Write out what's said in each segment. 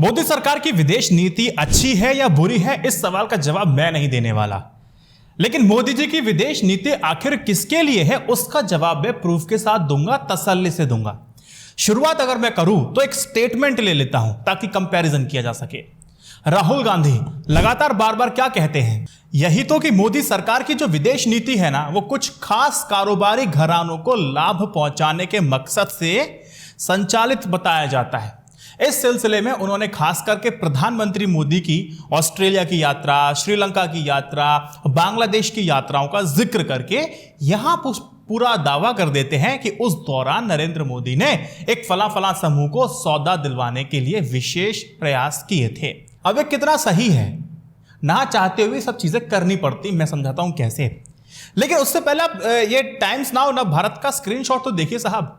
मोदी सरकार की विदेश नीति अच्छी है या बुरी है, इस सवाल का जवाब मैं नहीं देने वाला। लेकिन मोदी जी की विदेश नीति आखिर किसके लिए है, उसका जवाब मैं प्रूफ के साथ दूंगा, तसल्ली से दूंगा। शुरुआत अगर मैं करूं तो एक स्टेटमेंट ले लेता हूं ताकि कंपैरिजन किया जा सके। राहुल गांधी लगातार बार बार क्या कहते हैं, यही तो कि मोदी सरकार की जो विदेश नीति है ना, वो कुछ खास कारोबारी घरानों को लाभ पहुंचाने के मकसद से संचालित बताया जाता है। इस सिलसिले में उन्होंने खास करके प्रधानमंत्री मोदी की ऑस्ट्रेलिया की यात्रा, श्रीलंका की यात्रा, बांग्लादेश की यात्राओं का जिक्र करके यहां पूरा दावा कर देते हैं कि उस दौरान नरेंद्र मोदी ने एक फला समूह को सौदा दिलवाने के लिए विशेष प्रयास किए थे। अब ये कितना सही है, ना चाहते हुए सब चीजें करनी पड़ती, मैं समझाता हूं कैसे। लेकिन उससे पहले आप ये टाइम्स नाउ ना भारत का स्क्रीनशॉट तो देखिए साहब,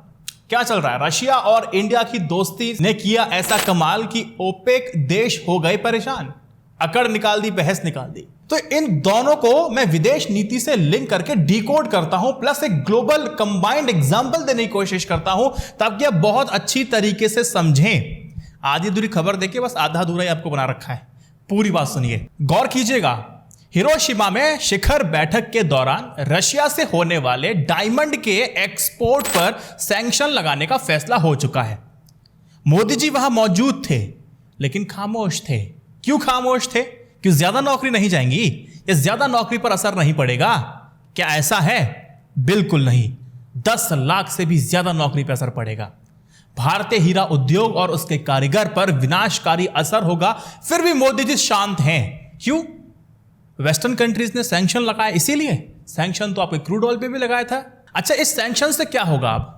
क्या चल रहा है। रशिया और इंडिया की दोस्ती ने किया ऐसा कमाल कि ओपेक देश हो गए परेशान, अकड़ निकाल दी, बहस निकाल दी। तो इन दोनों को मैं विदेश नीति से लिंक करके डिकोड करता हूं, प्लस एक ग्लोबल कंबाइंड एग्जांपल देने की कोशिश करता हूं ताकि आप बहुत अच्छी तरीके से समझें। आधी अधूरी खबर देखिए, बस आधा अधूरा ही आपको बना रखा है, पूरी बात सुनिए, गौर कीजिएगा। हिरोशिमा में शिखर बैठक के दौरान रशिया से होने वाले डायमंड के एक्सपोर्ट पर सैंक्शन लगाने का फैसला हो चुका है। मोदी जी वहां मौजूद थे लेकिन खामोश थे। क्यों खामोश थे? क्यों ज्यादा नौकरी नहीं जाएंगी या ज्यादा नौकरी पर असर नहीं पड़ेगा? क्या ऐसा है? बिल्कुल नहीं। 10 लाख से भी ज्यादा नौकरी पर असर पड़ेगा। भारतीय हीरा उद्योग और उसके कारीगर पर विनाशकारी असर होगा। फिर भी मोदी जी शांत हैं। क्यों? वेस्टर्न कंट्रीज ने सैंक्शन लगाया, इसीलिए। सैंक्शन तो आपके क्रूड ऑयल पे भी लगाया था। अच्छा, इस सैंक्शन से क्या होगा? अब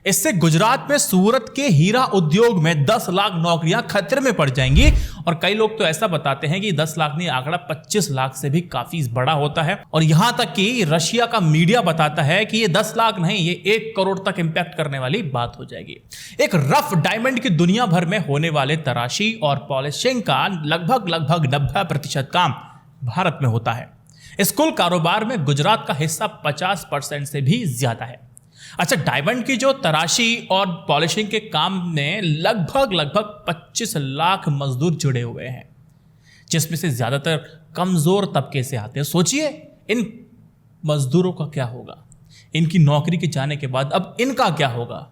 इससे गुजरात में सूरत के हीरा उद्योग में 10 लाख नौकरियां खतरे में पड़ जाएंगी। और कई लोग तो ऐसा बताते हैं कि 10 लाख नहीं, आंकड़ा 25 लाख से भी काफी बड़ा होता है। और यहां तक कि रशिया का मीडिया बताता है कि ये 10 लाख नहीं, ये 1 करोड़ तक इंपैक्ट करने वाली बात हो जाएगी। एक रफ डायमंड की दुनिया भर में होने वाले तराशी और पॉलिशिंग का लगभग 90% काम भारत में होता है। इस कुल कारोबार में गुजरात का हिस्सा 50% से भी ज्यादा है। अच्छा, डायमंड की जो तराशी और पॉलिशिंग के काम में लगभग 25 लाख मजदूर जुड़े हुए हैं, जिसमें से ज्यादातर कमजोर तबके से आते हैं। सोचिए इन मजदूरों का क्या होगा, इनकी नौकरी के जाने के बाद अब इनका क्या होगा।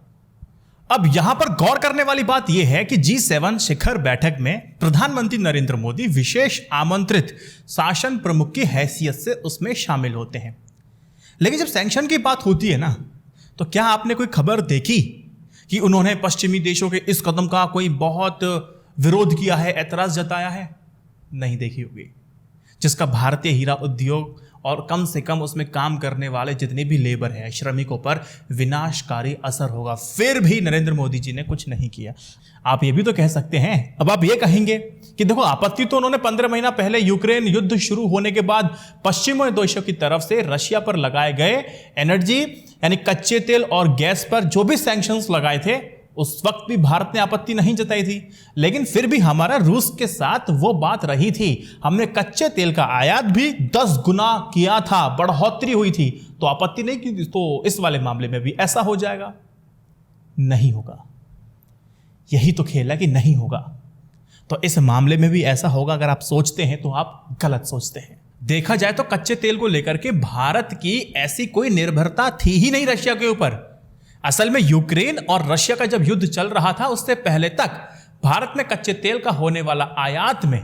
अब यहां पर गौर करने वाली बात यह है कि G7 शिखर बैठक में प्रधानमंत्री नरेंद्र मोदी विशेष आमंत्रित शासन प्रमुख की हैसियत से उसमें शामिल होते हैं। लेकिन जब सैंक्शन की बात होती है ना, तो क्या आपने कोई खबर देखी कि उन्होंने पश्चिमी देशों के इस कदम का कोई बहुत विरोध किया है, ऐतराज जताया है? नहीं देखी होगी। जिसका भारतीय हीरा उद्योग और कम से कम उसमें काम करने वाले जितने भी लेबर है, श्रमिकों पर विनाशकारी असर होगा। फिर भी नरेंद्र मोदी जी ने कुछ नहीं किया। आप ये भी तो कह सकते हैं, अब आप ये कहेंगे कि देखो, आपत्ति तो उन्होंने 15 महीना पहले यूक्रेन युद्ध शुरू होने के बाद पश्चिमी देशों की तरफ से रशिया पर लगाए गए एनर्जी यानी कच्चे तेल और गैस पर जो भी सैंक्शंस लगाए थे, उस वक्त भी भारत ने आपत्ति नहीं जताई थी। लेकिन फिर भी हमारा रूस के साथ वो बात रही थी, हमने कच्चे तेल का आयात भी 10 गुना किया था, बढ़ोतरी हुई थी, तो आपत्ति नहीं की। तो इस वाले मामले में भी ऐसा हो जाएगा? नहीं होगा। यही तो खेल है कि नहीं होगा। तो इस मामले में भी ऐसा होगा। अगर आप सोचते हैं तो आप गलत सोचते हैं। देखा जाए तो कच्चे तेल को लेकर के भारत की ऐसी कोई निर्भरता थी ही नहीं रशिया के ऊपर। असल में यूक्रेन और रशिया का जब युद्ध चल रहा था, उससे पहले तक भारत में कच्चे तेल का होने वाला आयात में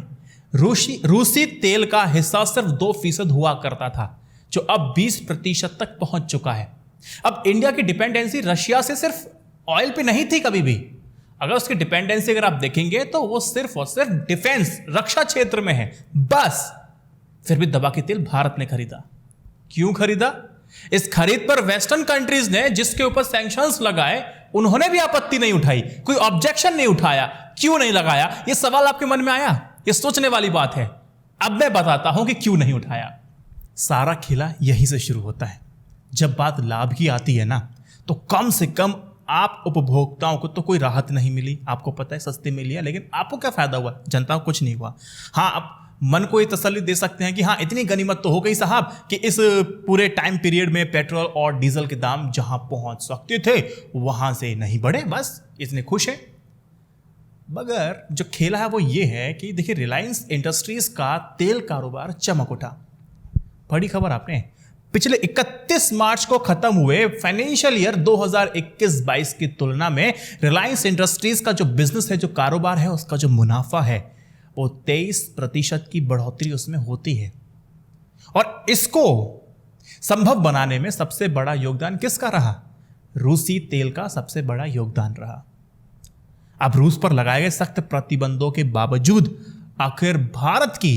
रूसी तेल का हिस्सा सिर्फ 2% हुआ करता था, जो अब 20% तक पहुंच चुका है। अब इंडिया की डिपेंडेंसी रशिया से सिर्फ ऑयल पे नहीं थी कभी भी। अगर उसकी डिपेंडेंसी अगर आप देखेंगे तो वो सिर्फ और सिर्फ डिफेंस, रक्षा क्षेत्र में है बस। फिर भी दबा के तेल भारत ने खरीदा। क्यों खरीदा? इस खरीद पर वेस्टर्न कंट्रीज ने जिसके ऊपर सैंक्शंस लगाए, उन्होंने भी आपत्ति नहीं उठाई, कोई ऑब्जेक्शन नहीं उठाया। क्यों नहीं लगाया? यह सवाल आपके मन में आया? यह सोचने वाली बात है। अब मैं बताता हूं कि क्यों नहीं उठाया। सारा खेला यहीं से शुरू होता है। जब बात लाभ की आती है ना, तो कम से कम आप उपभोक्ताओं को तो कोई राहत नहीं मिली। आपको पता है सस्ते में लिया, लेकिन आपको क्या फायदा हुआ? जनता को कुछ नहीं हुआ। हाँ, आप मन को ये तसल्ली दे सकते हैं कि हाँ, इतनी गनीमत तो हो गई साहब कि इस पूरे टाइम पीरियड में पेट्रोल और डीजल के दाम जहां पहुंच सकते थे वहां से नहीं बढ़े, बस इतने खुश है। मगर जो खेला है वो ये है कि देखिए रिलायंस इंडस्ट्रीज का तेल कारोबार चमक उठा। बड़ी खबर आपने, पिछले 31 मार्च को खत्म हुए फाइनेंशियल ईयर 2021-22 की तुलना में रिलायंस इंडस्ट्रीज का जो बिजनेस है, जो कारोबार है, उसका जो मुनाफा है वो 23% की बढ़ोतरी उसमें होती है। और इसको संभव बनाने में सबसे बड़ा योगदान किसका रहा? रूसी तेल का सबसे बड़ा योगदान रहा। अब रूस पर लगाए गए सख्त प्रतिबंधों के बावजूद आखिर भारत की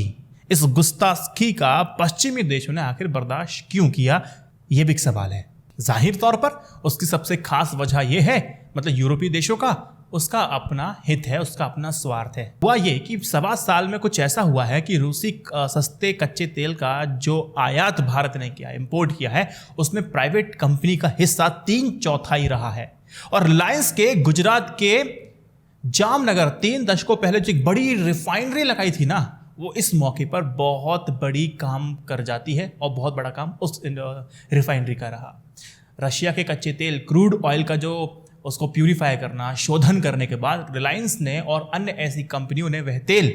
इस गुस्ताखी का पश्चिमी देशों ने आखिर बर्दाश्त क्यों किया, यह भी एक सवाल है। जाहिर तौर पर उसकी सबसे खास वजह यह है, मतलब यूरोपीय देशों का, उसका अपना हित है, उसका अपना स्वार्थ है। हुआ ये कि 7 साल में कुछ ऐसा हुआ है कि रूसी सस्ते कच्चे तेल का जो आयात भारत ने किया, इंपोर्ट किया है, उसमें प्राइवेट कंपनी का हिस्सा 3/4 रहा है। और रिलायंस के गुजरात के जामनगर 3 दशकों पहले जो एक बड़ी रिफाइनरी लगाई थी ना, वो इस मौके पर बहुत बड़ी काम कर जाती है और बहुत बड़ा काम उस रिफाइनरी का रहा। रशिया के कच्चे तेल, क्रूड ऑयल का जो उसको प्यूरिफाई करना, शोधन करने के बाद रिलायंस ने और अन्य ऐसी कंपनियों ने वह तेल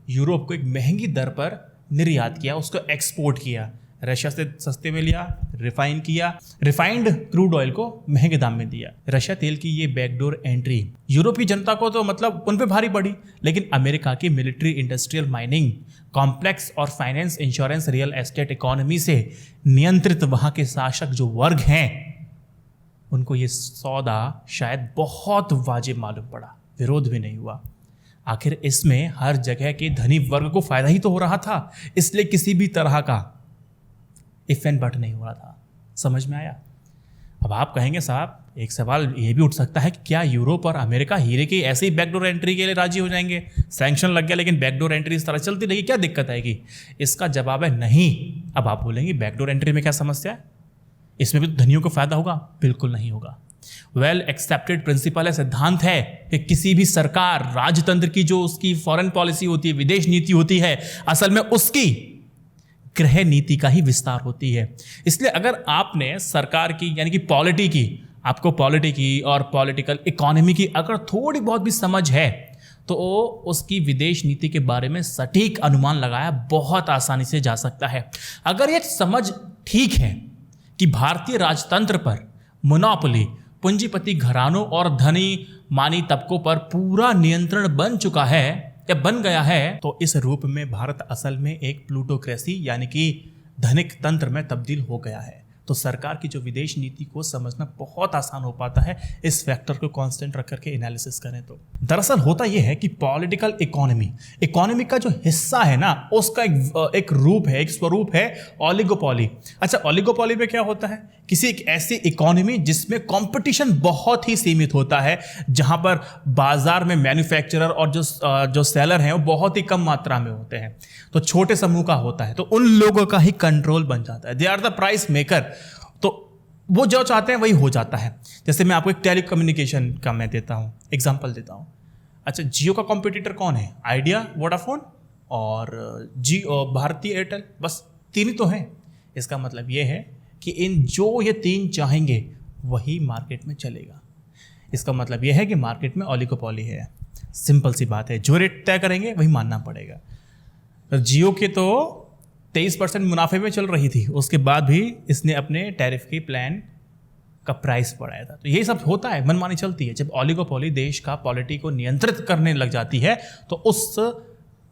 यूरोप को एक महंगी दर पर निर्यात किया, उसको एक्सपोर्ट किया। रशिया से सस्ते में लिया, रिफाइन किया, रिफाइंड क्रूड ऑयल को महंगे दाम में दिया। रशिया तेल की ये बैकडोर एंट्री यूरोपीय जनता को तो मतलब उन पे भारी पड़ी, लेकिन अमेरिका की मिलिट्री, इंडस्ट्रियल, माइनिंग कॉम्प्लेक्स और finance, insurance, real estate economy से नियंत्रित वहां के शासक जो वर्ग हैं, उनको ये सौदा शायद बहुत वाजिब मालूम पड़ा, विरोध भी नहीं हुआ। आखिर इसमें हर जगह के धनी वर्ग को फायदा ही तो हो रहा था, इसलिए किसी भी तरह का इफ एंड बट नहीं हो रहा था। समझ में आया? अब आप कहेंगे साहब, एक सवाल ये भी उठ सकता है कि क्या यूरोप और अमेरिका हीरे की ऐसी बैकडोर एंट्री के लिए राजी हो जाएंगे? सैंक्शन लग गया लेकिन बैकडोर एंट्री इस तरह चलती रहेगी, क्या दिक्कत आएगी? इसका जवाब है नहीं। अब आप बोलेंगे बैकडोर एंट्री में क्या समस्या है, इसमें भी तो धनियों को फायदा होगा? बिल्कुल नहीं होगा। वेल एक्सेप्टेड प्रिंसिपल है, सिद्धांत है कि किसी भी सरकार, राजतंत्र की जो उसकी फॉरेन पॉलिसी होती है, विदेश नीति होती है, असल में उसकी गृह नीति का ही विस्तार होती है। इसलिए अगर आपने सरकार की यानी कि पॉलिटी की, आपको पॉलिटी की और पॉलिटिकल इकोनॉमी की अगर थोड़ी बहुत भी समझ है, तो उसकी विदेश नीति के बारे में सटीक अनुमान लगाया बहुत आसानी से जा सकता है। अगर ये समझ ठीक है कि भारतीय राजतंत्र पर मोनोपोली, पूंजीपति घरानों और धनी मानी तबकों पर पूरा नियंत्रण बन चुका है या बन गया है, तो इस रूप में भारत असल में एक प्लूटोक्रेसी यानी कि धनिक तंत्र में तब्दील हो गया है। तो सरकार की जो विदेश नीति को समझना बहुत आसान हो पाता है इस फैक्टर को कांस्टेंट रख करके एनालिसिस करें तो। दरअसल होता यह है कि पॉलिटिकल इकोनॉमी का जो हिस्सा है ना, उसका एक रूप है, एक स्वरूप है ओलिगोपॉली। अच्छा, ओलिगोपॉली में क्या होता है? किसी एक ऐसी इकोनॉमी जिसमें कंपटीशन बहुत ही सीमित होता है, जहां पर बाजार में मैन्युफैक्चरर और जो सेलर हैं वो बहुत ही कम मात्रा में होते हैं, तो छोटे समूह का होता है, तो उन लोगों का ही कंट्रोल बन जाता है। They are the price maker, तो वो जो चाहते हैं वही हो जाता है। जैसे मैं आपको एक टेलीकम्युनिकेशन का मैं देता हूँ, एग्जाम्पल देता हूँ। अच्छा, जियो का कॉम्पिटिटर कौन है? आइडिया, वोडाफोन और भारती एयरटेल, बस 3 ही तो हैं। इसका मतलब ये है कि ये 3 चाहेंगे वही मार्केट में चलेगा। इसका मतलब यह है कि मार्केट में ओलिगोपॉली है। सिंपल सी बात है, जो रेट तय करेंगे वही मानना पड़ेगा। तो जियो के तो 23% मुनाफे में चल रही थी, उसके बाद भी इसने अपने टैरिफ की प्लान का प्राइस बढ़ाया था। तो यही सब होता है, मनमानी चलती है। जब ओलिगोपॉली देश का पॉलिटी को नियंत्रित करने लग जाती है, तो उस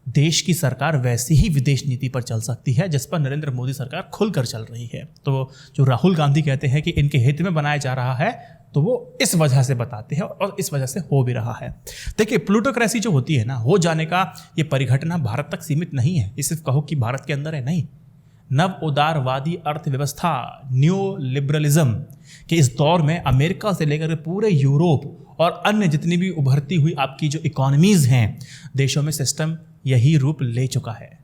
देश की सरकार वैसी ही विदेश नीति पर चल सकती है जिस पर नरेंद्र मोदी सरकार खुलकर चल रही है। तो जो राहुल गांधी कहते हैं कि इनके हित में बनाया जा रहा है, तो वो इस वजह से बताते हैं और इस वजह से हो भी रहा है। देखिए, प्लूटोक्रेसी जो होती है ना, हो जाने का ये परिघटना भारत तक सीमित नहीं है। ये सिर्फ कहो कि भारत के अंदर है, नहीं। नव उदारवादी अर्थव्यवस्था, न्यू लिबरलिज्म के इस दौर में अमेरिका से लेकर पूरे यूरोप और अन्य जितनी भी उभरती हुई आपकी जो इकोनॉमीज हैं, देशों में सिस्टम यही रूप ले चुका है।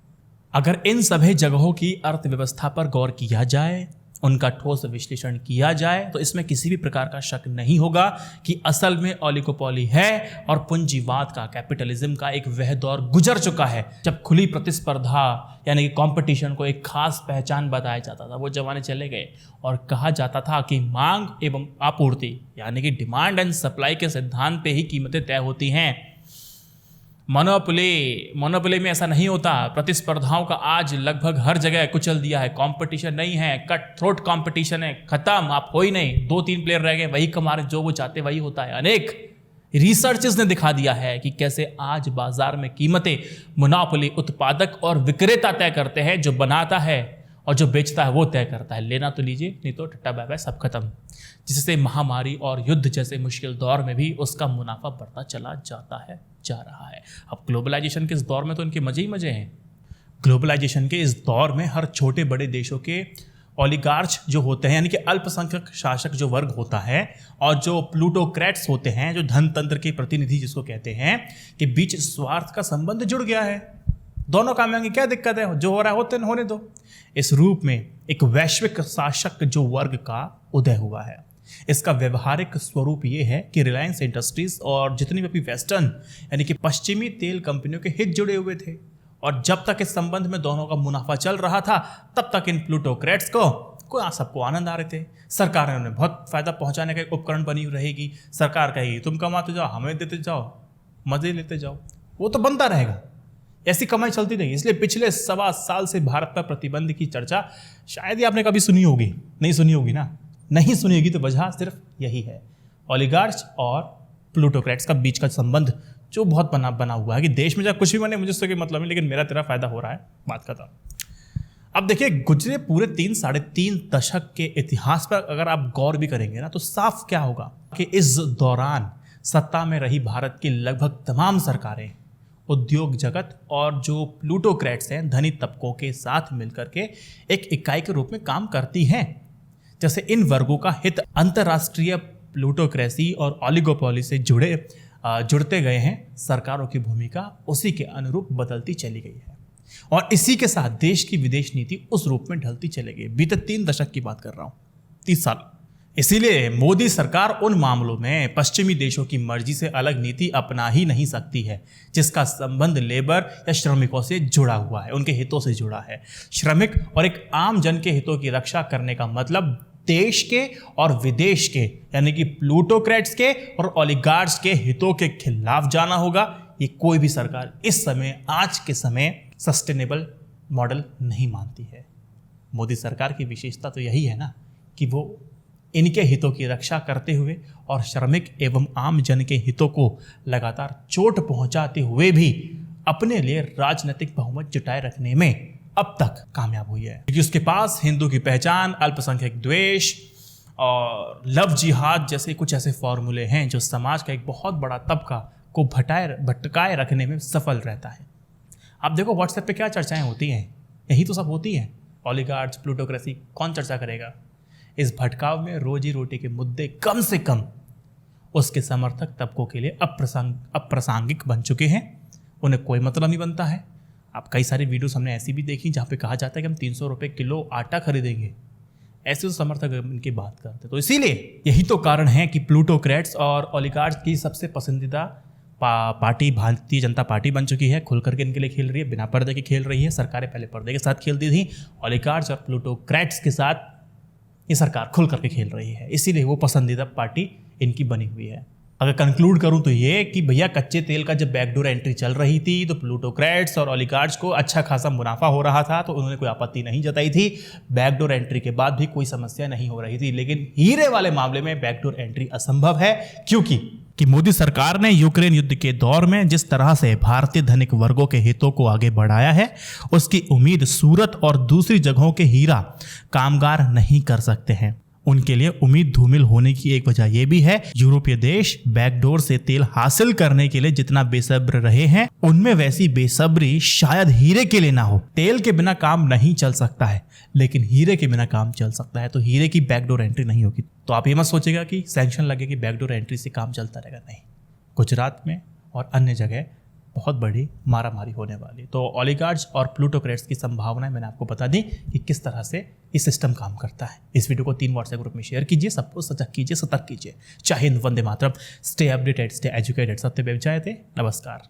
अगर इन सभी जगहों की अर्थव्यवस्था पर गौर किया जाए, उनका ठोस विश्लेषण किया जाए, तो इसमें किसी भी प्रकार का शक नहीं होगा कि असल में ओलिगोपॉली है और पूंजीवाद का, कैपिटलिज्म का एक वह दौर गुजर चुका है जब खुली प्रतिस्पर्धा यानी कि कंपटीशन को एक खास पहचान बताया जाता था। वो जमाने चले गए और कहा जाता था कि मांग एवं आपूर्ति यानी कि डिमांड एंड सप्लाई के सिद्धांत पे ही कीमतें तय होती हैं। मोनोपोली में ऐसा नहीं होता। प्रतिस्पर्धाओं का आज लगभग हर जगह कुचल दिया है। कंपटीशन नहीं है, कट थ्रोट कंपटीशन है, खत्म। आप हो ही नहीं, 2-3 प्लेयर रह गए, वही कमा रहे, जो वो चाहते वही होता है। अनेक रिसर्चेस ने दिखा दिया है कि कैसे आज बाजार में कीमतें मोनोपोली उत्पादक और विक्रेता तय करते हैं। जो बनाता है और जो बेचता है वो तय करता है। लेना तो लीजिए, नहीं तो टट्टा बाय बाय, सब खत्म। जिससे महामारी और युद्ध जैसे मुश्किल दौर में भी उसका मुनाफा बढ़ता चला जा रहा है। अब ग्लोबलाइजेशन के इस दौर में तो इनके मजे ही मजे हैं। ग्लोबलाइजेशन के इस दौर में हर छोटे बड़े देशों के ओलिगार्च जो होते हैं, यानी कि अल्पसंख्यक शासक जो वर्ग होता है, और जो प्लूटोक्रेट्स होते हैं, जो धन तंत्र के प्रतिनिधि जिसको कहते हैं, के बीच स्वार्थ का संबंध जुड़ गया है। दोनों काम में क्या दिक्कत है? जो हो रहा है होने दो। इस रूप में एक वैश्विक शासक जो वर्ग का उदय हुआ है। इसका व्यवहारिक स्वरूप ये है कि रिलायंस इंडस्ट्रीज और जितनी भी वेस्टर्न यानी कि पश्चिमी तेल कंपनियों के हित जुड़े हुए थे, और जब तक इस संबंध में दोनों का मुनाफा चल रहा था तब तक इन प्लूटोक्रेट्स को सबको आनंद आ रहे थे। सरकार ने उन्हें बहुत फायदा पहुंचाने का एक उपकरण बनी रहेगी। सरकार कहेगी तुम कमाते जाओ, हमें देते जाओ, मजे लेते जाओ, वो तो बनता रहेगा। ऐसी कमाई चलती रहेगी। इसलिए पिछले 1.25 साल से भारत पर प्रतिबंध की चर्चा शायद ही आपने कभी सुनी होगी। नहीं सुनी होगी ना? नहीं सुनी होगी तो वजह सिर्फ यही है, ओलिगार्च और प्लूटोक्रेट्स का बीच का संबंध जो बहुत बना हुआ है कि देश में जब कुछ भी बने मुझे उससे कोई मतलब नहीं, लेकिन मेरा तेरा फायदा हो रहा है, बात खत्म। अब देखिए, गुजरे पूरे 3-3.5 दशक के इतिहास पर अगर आप गौर भी करेंगे ना, तो साफ क्या होगा कि इस दौरान सत्ता में रही भारत की लगभग तमाम सरकारें उद्योग जगत और जो प्लूटोक्रेट्स हैं धनी तबकों के साथ मिलकर के एक इकाई के रूप में काम करती हैं। जैसे इन वर्गों का हित अंतर्राष्ट्रीय प्लूटोक्रेसी और ओलिगोपोली से जुड़ते गए हैं, सरकारों की भूमिका उसी के अनुरूप बदलती चली गई है, और इसी के साथ देश की विदेश नीति उस रूप में ढलती चली गई। बीते 3 दशक की बात कर रहा हूं, 30 साल। इसीलिए मोदी सरकार उन मामलों में पश्चिमी देशों की मर्जी से अलग नीति अपना ही नहीं सकती है जिसका संबंध लेबर या श्रमिकों से जुड़ा हुआ है, उनके हितों से जुड़ा है। श्रमिक और एक आम जन के हितों की रक्षा करने का मतलब देश के और विदेश के, यानी कि प्लूटोक्रेट्स के और ओलिगार्ड्स के हितों के खिलाफ जाना होगा। ये कोई भी सरकार इस समय, आज के समय, सस्टेनेबल मॉडल नहीं मानती है। मोदी सरकार की विशेषता तो यही है ना कि वो इनके हितों की रक्षा करते हुए और श्रमिक एवं आम जन के हितों को लगातार चोट पहुंचाते हुए भी अपने लिए राजनीतिक बहुमत जुटाए रखने में अब तक कामयाब हुई है, क्योंकि उसके पास हिंदू की पहचान, अल्पसंख्यक द्वेष और लव जिहाद जैसे कुछ ऐसे फॉर्मूले हैं जो समाज का एक बहुत बड़ा तबका को भटकाए रखने में सफल रहता है। आप देखो व्हाट्सएप पे क्या चर्चाएं होती हैं, यही तो सब होती हैं। ओलिगार्च, प्लूटोक्रेसी, कौन चर्चा करेगा? इस भटकाव में रोजी रोटी के मुद्दे कम से कम उसके समर्थक तबकों के लिए अप्रासंगिक बन चुके हैं। उन्हें कोई मतलब नहीं बनता है। आप कई सारी वीडियोस हमने ऐसी भी देखी जहाँ पे कहा जाता है कि हम 300 रुपये किलो आटा खरीदेंगे। ऐसे तो समर्थक इनकी बात करते। तो इसीलिए यही तो कारण है कि प्लूटोक्रेट्स और ओलिगार्च की सबसे पसंदीदा पार्टी भारतीय जनता पार्टी बन चुकी है। खुल करके इनके लिए खेल रही है, बिना पर्दे के खेल रही है। सरकारें पहले पर्दे के साथ खेलती थी, ओलिगार्च और प्लूटोक्रेट्स के साथ ये सरकार खुल करके खेल रही है। इसीलिए वो पसंदीदा पार्टी इनकी बनी हुई है। अगर कंक्लूड करूं तो ये कि भैया कच्चे तेल का जब बैकडोर एंट्री चल रही थी तो प्लूटोक्रेट्स और ओलिगार्च को अच्छा खासा मुनाफा हो रहा था, तो उन्होंने कोई आपत्ति नहीं जताई थी। बैकडोर एंट्री के बाद भी कोई समस्या नहीं हो रही थी। लेकिन हीरे वाले मामले में बैकडोर एंट्री असंभव है, क्योंकि मोदी सरकार ने यूक्रेन युद्ध के दौर में जिस तरह से भारतीय धनिक वर्गों के हितों को आगे बढ़ाया है, उसकी उम्मीद सूरत और दूसरी जगहों के हीरा कामगार नहीं कर सकते हैं। उनके लिए उम्मीद धूमिल होने की एक वजह यह भी है, यूरोपीय देश बैकडोर से तेल हासिल करने के लिए जितना बेसब्र रहे हैं, उनमें वैसी बेसब्री शायद हीरे के लिए ना हो। तेल के बिना काम नहीं चल सकता है, लेकिन हीरे के बिना काम चल सकता है। तो हीरे की बैकडोर एंट्री नहीं होगी। तो आप ये मत सोचेगा कि सैंक्शन लगेगी, बैकडोर एंट्री से काम चलता रहेगा। नहीं, गुजरात में और अन्य जगह बहुत बड़ी मारामारी होने वाली। तो ओलिगार्च और प्लूटोक्रेट्स की संभावनाएं मैंने आपको बता दी कि किस तरह से ये सिस्टम काम करता है। इस वीडियो को 3 व्हाट्सएप ग्रुप में शेयर कीजिए, सबको सजग कीजिए, सतर्क कीजिए। जय हिंद, वंदे मातरम। Stay updated, stay educated. सत्यदेव जयते। नमस्कार।